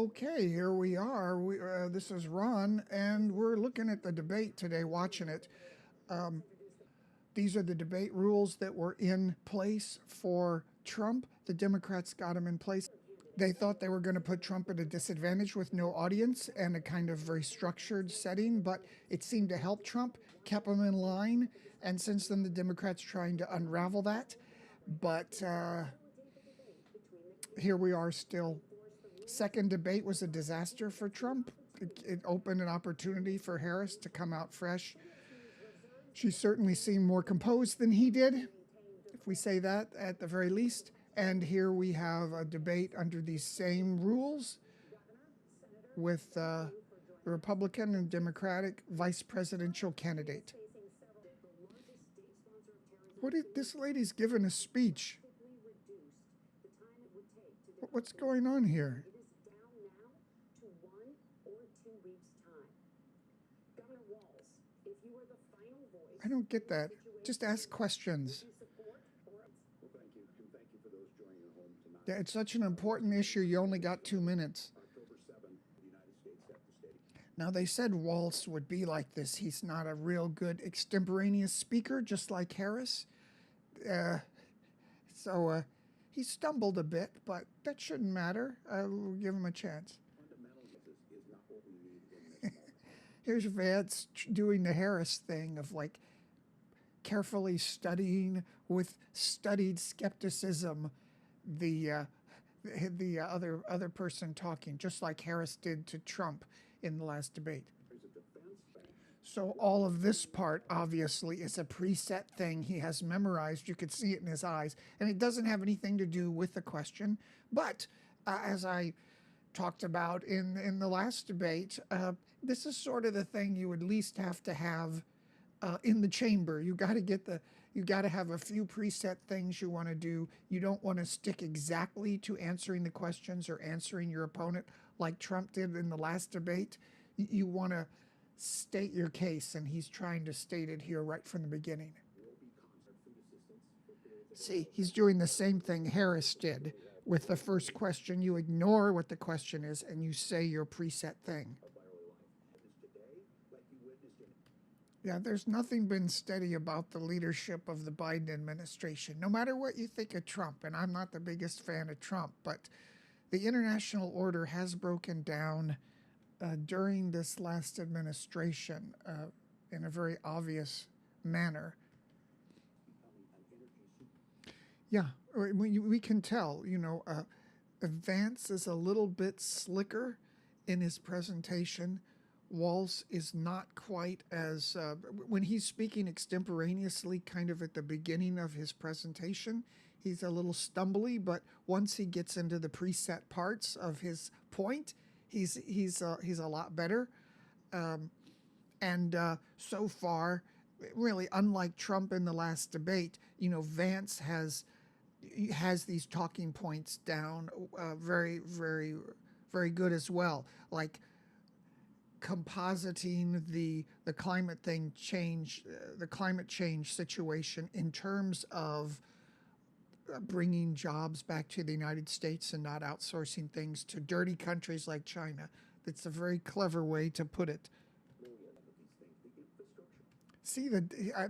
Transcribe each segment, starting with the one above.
Okay, here we are. This is Ron, and we're looking at the debate today, watching it. These are the debate rules that were in place for Trump. The Democrats got them in place. They thought they were going to put Trump at a disadvantage with no audience and a kind of very structured setting, but it seemed to help Trump, kept him in line, and since then the Democrats trying to unravel that. But here we are still. Second debate was a disaster for Trump. It opened an opportunity for Harris to come out fresh. She certainly seemed more composed than he did, if we say that at the very least. And here we have a debate under these same rules with the Republican and Democratic vice presidential candidate. This lady's giving a speech. What's going on here? I don't get that. Just ask questions. Yeah, it's such an important issue. You only got 2 minutes. Now, they said Walz would be like this. He's not a real good extemporaneous speaker, just like Harris. So he stumbled a bit, but that shouldn't matter. We'll give him a chance. Here's Vance doing the Harris thing of like carefully studying with studied skepticism the other person talking, just like Harris did to Trump in the last debate. So all of this part obviously is a preset thing he has memorized. You could see it in his eyes, and it doesn't have anything to do with the question. But as I talked about in the last debate, this is sort of the thing you would at least have to have in the chamber. You got to have a few preset things you want to do. You don't want to stick exactly to answering the questions or answering your opponent like Trump did in the last debate. You want to state your case, and he's trying to state it here right from the beginning. See, he's doing the same thing Harris did with the first question. You ignore what the question is, and you say your preset thing. Yeah, there's nothing been steady about the leadership of the Biden administration, no matter what you think of Trump. And I'm not the biggest fan of Trump, but the international order has broken down during this last administration in a very obvious manner. Yeah, we can tell, Vance is a little bit slicker in his presentation. Walz is not quite as, when he's speaking extemporaneously kind of at the beginning of his presentation, he's a little stumbly, but once he gets into the preset parts of his point, he's a lot better. So far, really, unlike Trump in the last debate, Vance has these talking points down very, very, very good as well. Like compositing the climate change situation in terms of bringing jobs back to the United States and not outsourcing things to dirty countries like China. That's a very clever way to put it. See, the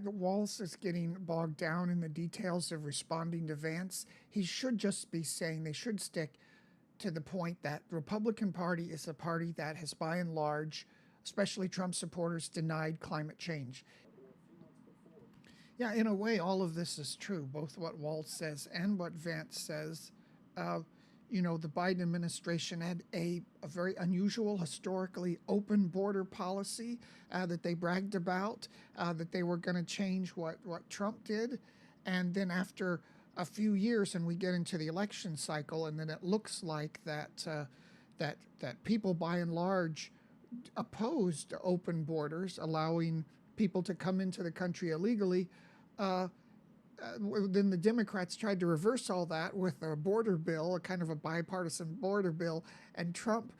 Walz is getting bogged down in the details of responding to Vance. He should just be saying they should stick to the point that the Republican Party is a party that has, by and large, especially Trump supporters, denied climate change. Yeah, in a way, all of this is true, both what Walz says and what Vance says. The Biden administration had a very unusual, historically open border policy that they bragged about, that they were going to change what Trump did. And then after a few years, and we get into the election cycle, and then it looks like that people, by and large, opposed open borders, allowing people to come into the country illegally. Then the Democrats tried to reverse all that with a border bill, a kind of a bipartisan border bill, and Trump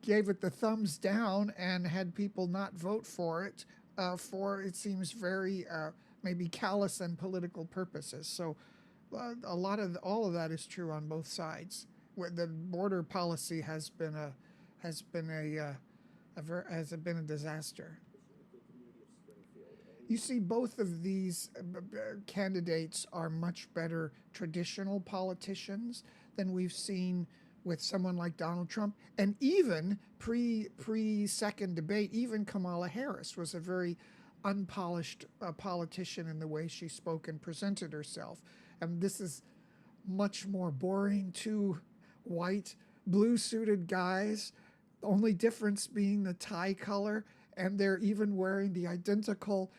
gave it the thumbs down and had people not vote for it it seems very maybe callous and political purposes. So all of that is true on both sides. the border policy has been a disaster. You see, both of these candidates are much better traditional politicians than we've seen with someone like Donald Trump, and even pre second debate, even Kamala Harris was a very unpolished politician in the way she spoke and presented herself. And this is much more boring. Two white, blue suited guys, the only difference being the tie color, and they're even wearing the identical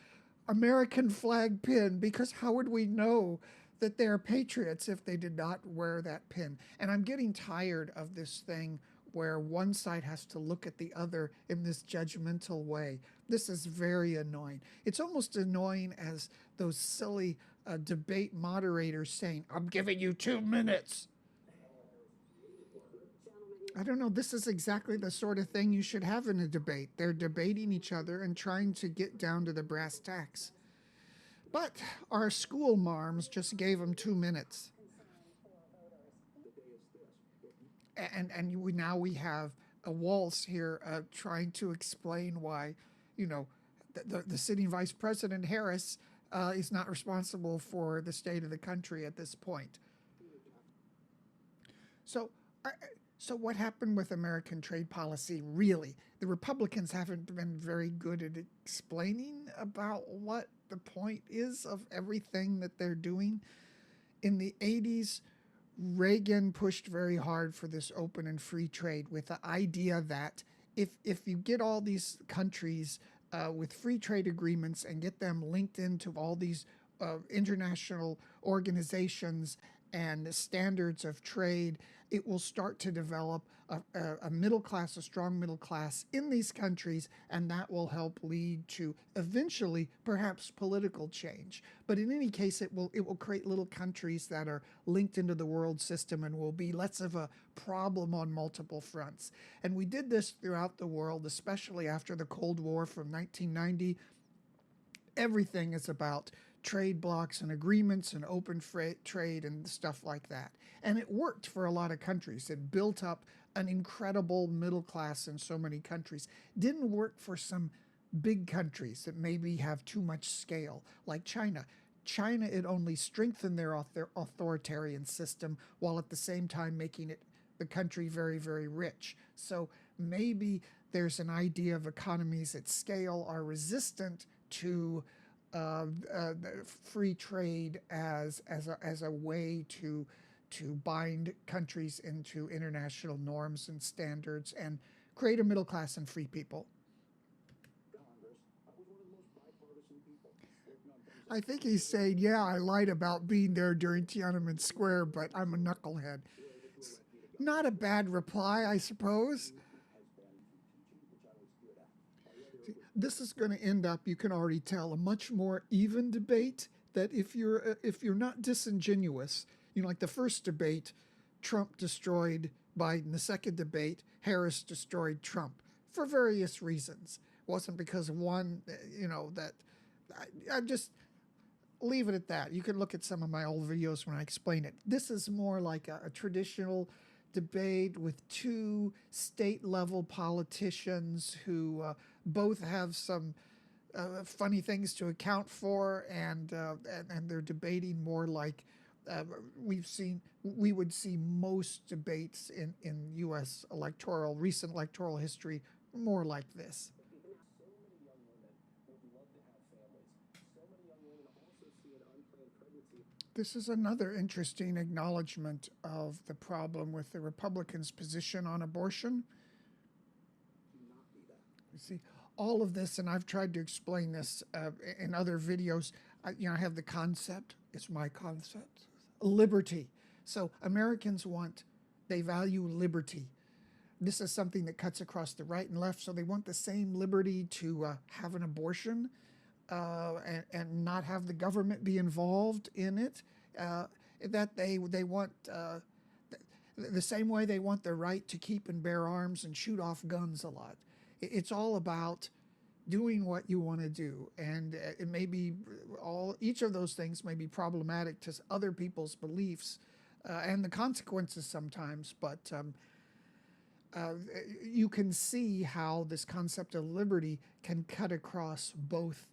American flag pin, because how would we know that they're patriots if they did not wear that pin? And I'm getting tired of this thing where one side has to look at the other in this judgmental way. This is very annoying. It's almost annoying as those silly debate moderators saying, "I'm giving you 2 minutes." I don't know. This is exactly the sort of thing you should have in a debate. They're debating each other and trying to get down to the brass tacks. But our school marms just gave them 2 minutes. And now we have a waltz here trying to explain why, you know, the sitting vice president Harris is not responsible for the state of the country at this point. So, so what happened with American trade policy, really? The Republicans haven't been very good at explaining about what the point is of everything that they're doing. In the 80s, Reagan pushed very hard for this open and free trade with the idea that if you get all these countries with free trade agreements and get them linked into all these international organizations and standards of trade, it will start to develop a middle class, a strong middle class in these countries, and that will help lead to eventually perhaps political change. But in any case, it will create little countries that are linked into the world system and will be less of a problem on multiple fronts. And we did this throughout the world, especially after the Cold War from 1990. Everything is about trade blocks and agreements and open trade and stuff like that. And it worked for a lot of countries. It built up an incredible middle class in so many countries. Didn't work for some big countries that maybe have too much scale, like China. China, it only strengthened their authoritarian system while at the same time making it the country very, very rich. So maybe there's an idea of economies at scale are resistant to free trade as a way to bind countries into international norms and standards and create a middle class and free people. I think he's saying, yeah, I lied about being there during Tiananmen Square, but I'm a knucklehead. Not a bad reply, I suppose. This is going to end up, you can already tell, a much more even debate. That if you're not disingenuous, you know, like the first debate, Trump destroyed Biden. The second debate, Harris destroyed Trump for various reasons. It wasn't because of one, you know, that I just leave it at that. You can look at some of my old videos when I explain it. This is more like a traditional debate with two state-level politicians who both have some funny things to account for, and they're debating more like we would see most debates in U.S. recent electoral history, more like this. This is another interesting acknowledgement of the problem with the Republicans' position on abortion. You see, all of this, and I've tried to explain this in other videos. I have the concept, it's my concept, liberty. So Americans they value liberty. This is something that cuts across the right and left, so they want the same liberty to have an abortion and not have the government be involved in it. That they want the same way they want the right to keep and bear arms and shoot off guns a lot. It's all about doing what you want to do, and it may be each of those things may be problematic to other people's beliefs, and the consequences sometimes, but you can see how this concept of liberty can cut across both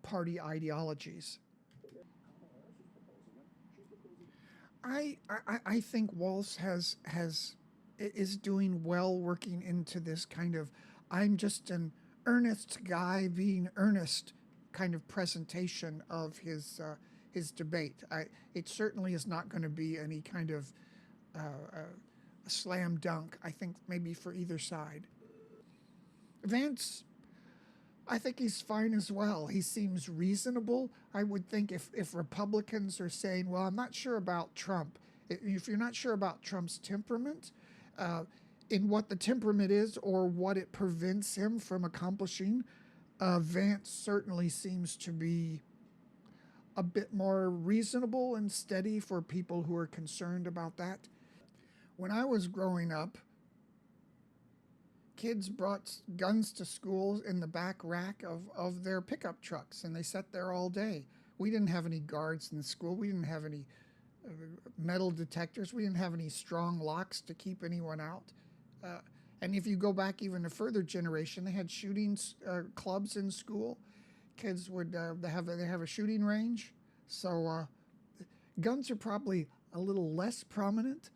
party ideologies. I think Walz is doing well working into this kind of I'm just an earnest guy being earnest kind of presentation of his debate. It certainly is not going to be any kind of a slam dunk. I think maybe for either side. Vance, I think he's fine as well. He seems reasonable. I would think if Republicans are saying, well, I'm not sure about Trump, if you're not sure about Trump's temperament, in what the temperament is or what it prevents him from accomplishing, Vance certainly seems to be a bit more reasonable and steady for people who are concerned about that. When I was growing up, kids brought guns to schools in the back rack of their pickup trucks, and they sat there all day. We didn't have any guards in the school. We didn't have any metal detectors. We didn't have any strong locks to keep anyone out. And if you go back even a further generation, they had shooting clubs in school. Kids would they have a shooting range. So guns are probably a little less prominent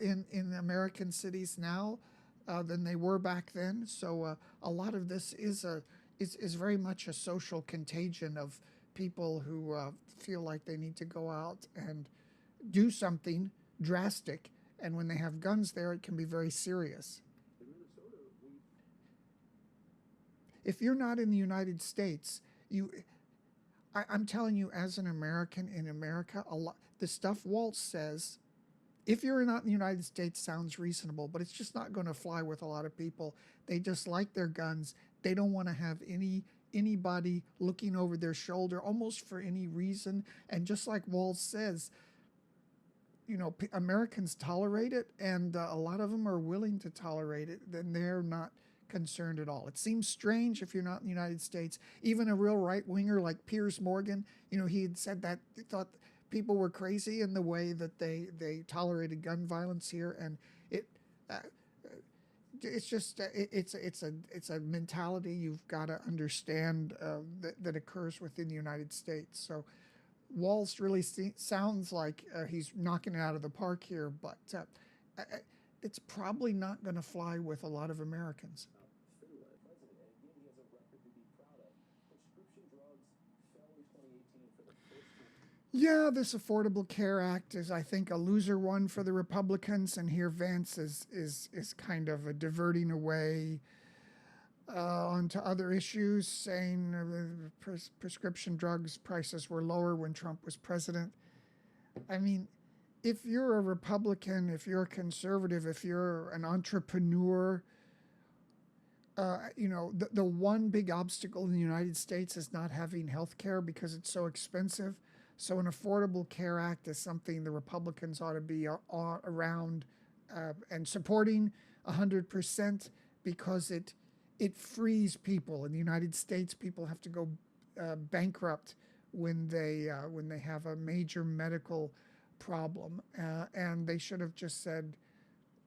in American cities now than they were back then. So a lot of this is very much a social contagion of people who feel like they need to go out and do something drastic. And when they have guns there, it can be very serious. If you're not in the United States, I'm telling you, as an American in America, the stuff Walz says, if you're not in the United States, sounds reasonable, but it's just not going to fly with a lot of people. They just like their guns. They don't want to have anybody looking over their shoulder almost for any reason. And just like Walz says, you know, Americans tolerate it, and a lot of them are willing to tolerate it. Then they're not concerned at all. It seems strange if you're not in the United States. Even a real right-winger like Piers Morgan, you know, he had said that he thought people were crazy in the way that they tolerated gun violence here, and it's just it's a mentality you've got to understand that occurs within the United States. So Walz really sounds like he's knocking it out of the park here, but it's probably not going to fly with a lot of Americans. Yeah, this Affordable Care Act is, I think, a loser one for the Republicans, and here Vance is kind of diverting away onto other issues, saying prescription drugs prices were lower when Trump was president. I mean, if you're a Republican, if you're a conservative, if you're an entrepreneur, you know, the one big obstacle in the United States is not having health care because it's so expensive. So an Affordable Care Act is something the Republicans ought to be around and supporting 100% because it frees people. In the United States, people have to go bankrupt when they have a major medical problem, and they should have just said,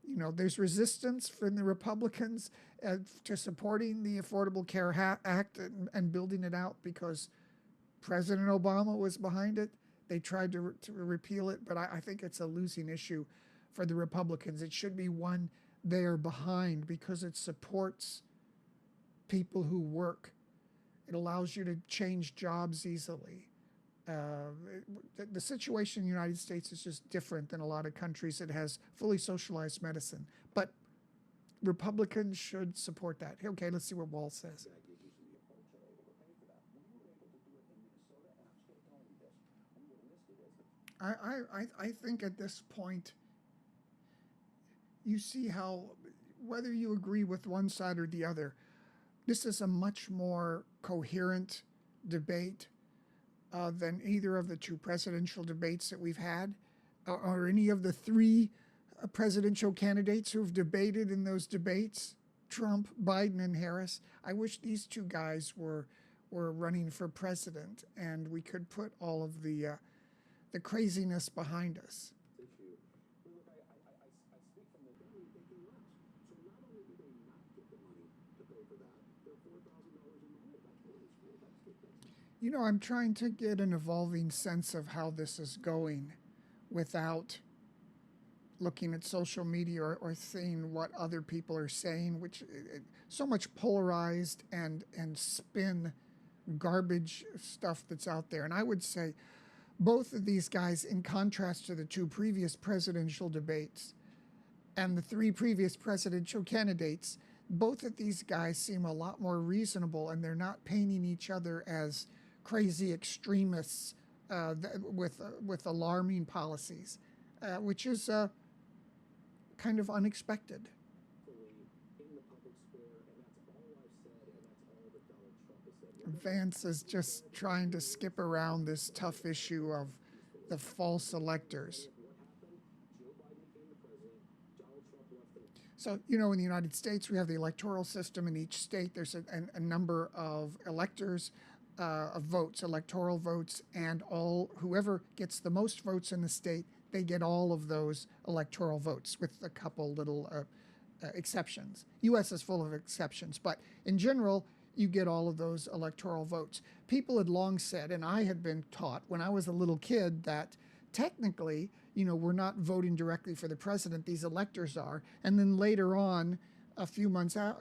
you know, there's resistance from the Republicans to supporting the Affordable Care Act and building it out because President Obama was behind it. They tried to repeal it, but I think it's a losing issue for the Republicans. It should be one they are behind because it supports people who work. It allows you to change jobs easily. The situation in the United States is just different than a lot of countries that has fully socialized medicine. But Republicans should support that. Okay, let's see what Walz says. I think at this point, you see how, whether you agree with one side or the other, this is a much more coherent debate than either of the two presidential debates that we've had, or any of the three presidential candidates who've debated in those debates, Trump, Biden, and Harris. I wish these two guys were running for president, and we could put all of the craziness behind us. You know, I'm trying to get an evolving sense of how this is going without looking at social media or seeing what other people are saying, which so much polarized and spin garbage stuff that's out there. And I would say both of these guys, in contrast to the two previous presidential debates and the three previous presidential candidates, both of these guys seem a lot more reasonable, and they're not painting each other as crazy extremists with alarming policies, which is kind of unexpected. Vance is just trying to skip around this tough issue of the false electors. So, you know, in the United States, we have the electoral system. In each state, there's a number of electors, of votes, electoral votes, and whoever gets the most votes in the state, they get all of those electoral votes, with a couple little exceptions. U.S. is full of exceptions, but in general, you get all of those electoral votes. People had long said, and I had been taught when I was a little kid, that technically, you know, we're not voting directly for the president, these electors are. And then later on, a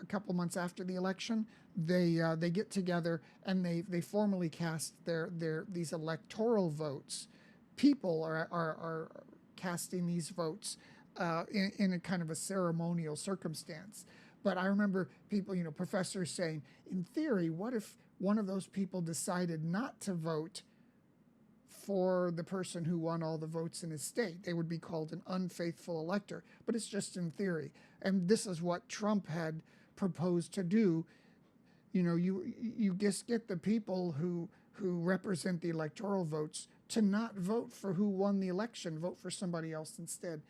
couple months after the election, they get together and they formally cast these electoral votes. People are casting these votes in a kind of a ceremonial circumstance. But I remember people, you know, professors saying, in theory, what if one of those people decided not to vote for the person who won all the votes in his state? They would be called an unfaithful elector. But it's just in theory. And this is what Trump had proposed to do. You know, you just get the people who represent the electoral votes to not vote for who won the election, vote for somebody else instead.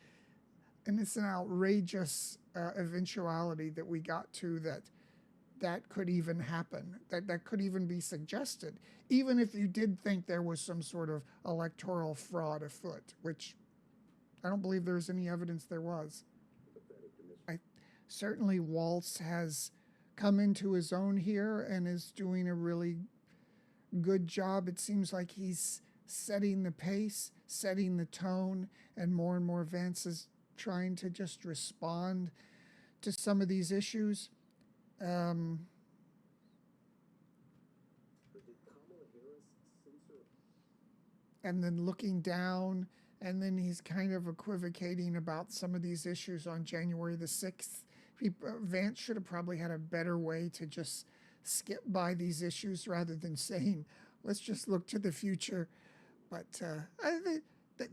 And it's an outrageous eventuality that we got to, that could even happen, that could even be suggested, even if you did think there was some sort of electoral fraud afoot, which I don't believe there's any evidence there was. Certainly Waltz has come into his own here and is doing a really good job. It seems like he's setting the pace, setting the tone, and more Vance is trying to just respond to some of these issues. And then looking down, and then he's kind of equivocating about some of these issues on January the 6th. Vance should have probably had a better way to just skip by these issues rather than saying, let's just look to the future. But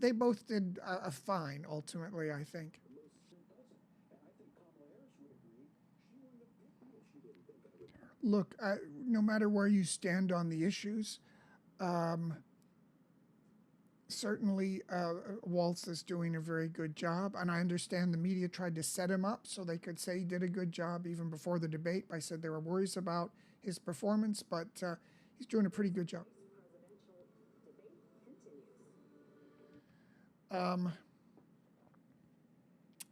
they both did a fine, ultimately, I think. Look, no matter where you stand on the issues, certainly Waltz is doing a very good job. And I understand the media tried to set him up so they could say he did a good job even before the debate. I said there were worries about his performance, but he's doing a pretty good job.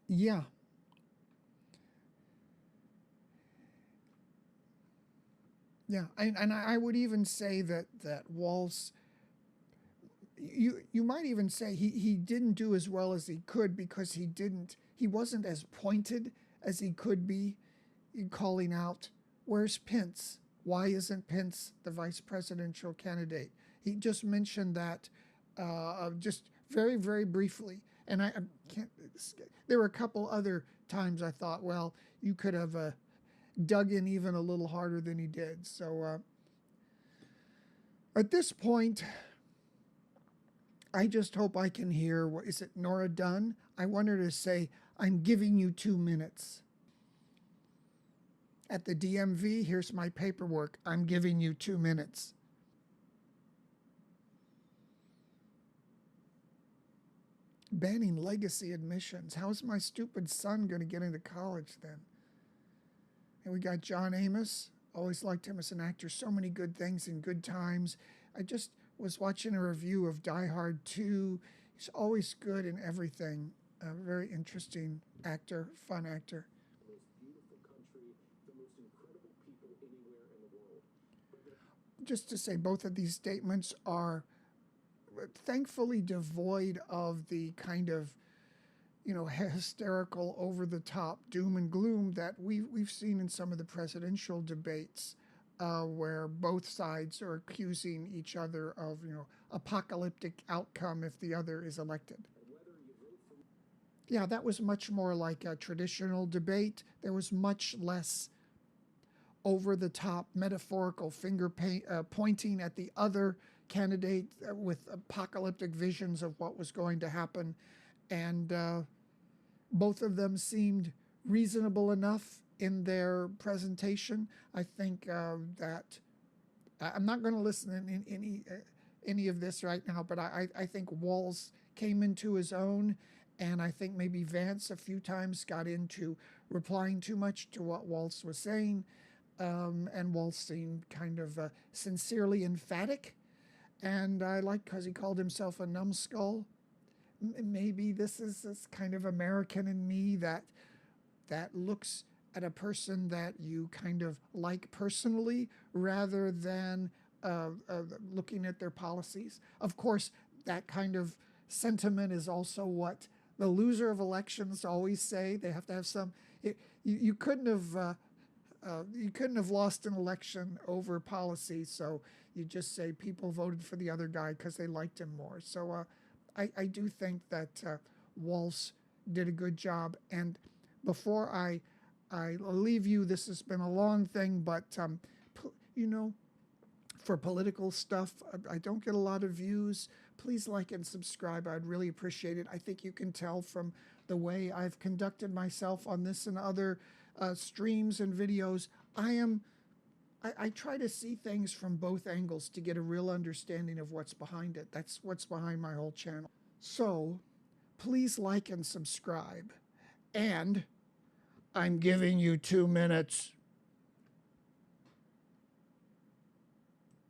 Yeah. Yeah, and I would even say that Waltz, you might even say he didn't do as well as he could because he wasn't as pointed as he could be in calling out, where's Pence? Why isn't Pence the vice presidential candidate? He just mentioned that just very, very briefly. And I can't, there were a couple other times I thought, well, you could have dug in even a little harder than he did. So at this point, I just hope I can hear, what is it, Norah Dunn? I want her to say, I'm giving you 2 minutes. At the DMV, here's my paperwork. I'm giving you 2 minutes. Banning legacy admissions. How's my stupid son going to get into college then? And we got John Amos. Always liked him as an actor. So many good things in Good Times. I just was watching a review of Die Hard 2. He's always good in everything. A very interesting actor, fun actor. just to say, both of these statements are thankfully devoid of the kind of, hysterical, over-the-top doom and gloom that we've seen in some of the presidential debates, where both sides are accusing each other of, apocalyptic outcome if the other is elected. Yeah, that was much more like a traditional debate. There was much less over-the-top metaphorical pointing at the other candidate with apocalyptic visions of what was going to happen. And both of them seemed reasonable enough in their presentation. I think that I'm not going to listen in any of this right now, but I think Walz came into his own, and I think maybe Vance a few times got into replying too much to what Walz was saying, and Walz seemed kind of sincerely emphatic, and I like because he called himself a numbskull. Maybe this is this kind of American in me that looks at a person that you kind of like personally rather than looking at their policies. Of course, that kind of sentiment is also what the loser of elections always say. They have to have some. You couldn't have lost an election over policy, so you just say people voted for the other guy because they liked him more. So I do think that Walz did a good job. And before I leave you, this has been a long thing, but for political stuff, I don't get a lot of views. Please like and subscribe. I'd really appreciate it. I think you can tell from the way I've conducted myself on this and other streams and videos. I try to see things from both angles to get a real understanding of what's behind it. That's what's behind my whole channel. So please like and subscribe. And I'm giving you 2 minutes.